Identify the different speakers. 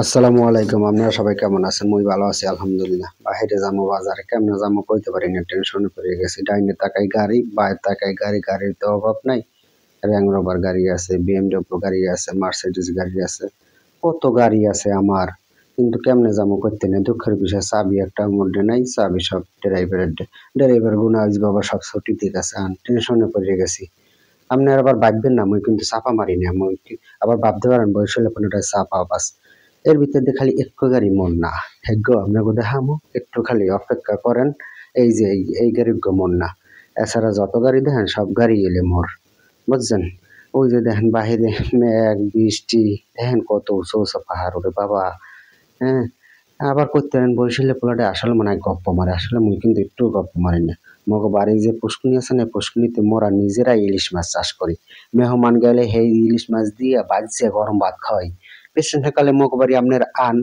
Speaker 1: আসসালামু আলাইকুম। আপনারা সবাই কেমন আছেন? মুই ভালো আছি আলহামদুলিল্লাহ। বাহিরে যামু বাজারে, কেমনে যামু কইতে পারি না, টেনশনে পড়ে গেছি। ডাইনে তাকাই গাড়ি, বাঁয়ে তাকাই গাড়ি, গাড়ির তো অভাব নাই। র্যাং রভার গাড়ি আছে, বিএমডব্লিউ গাড়ি আছে, মার্সিডিজ গাড়ি আছে, কত গাড়ি আছে আমার। কিন্তু কেমনে যামু কইতে নাই। দুঃখের বিষয় চাবি একটার মধ্যে নাই, চাবি সব ড্রাইভারের। ড্রাইভার গুনা আইজ বাবা সব ছুটিতে গেছে, টেনশনে পড়ে গেছি। আপনারা আবার ভাববেন না মুই কিন্তু চাপা মারি না, আবার ভাবতে পারেন বয়স হলে কোনটা চাপা বাস। এর ভিতর দিয়ে খালি একটু গাড়ি মন না, হেগ্য আপনাকে দেখামো, একটু খালি অপেক্ষা করেন। এই যে এই গাড়ির মন না, এছাড়া যত গাড়ি দেখেন সব গাড়ি এলে মোর, বুঝছেন? ওই যে দেখেন বাহিরে মেঘ বৃষ্টি, দেখেন কত উঁচু উঁচু পাহাড়, ওরে বাবা। হ্যাঁ, আবার করতে পারেন বরিশালে পোলাটা আসলে মনে হয় গপ্প মারে, আসলে মুই কিন্তু একটু গপ্প মারি না। মগো বাড়ির যে পুষ্কুনি আছে না, পুষ্কুনিতে মোরা নিজেরাই ইলিশ মাছ চাষ করি। মেহমান গেলে সেই ইলিশ মাছ দিয়ে বাজিয়ে গরম ভাত খাওয়াই। পেশেন্ট কালে মগো বাড়ি আপনার আন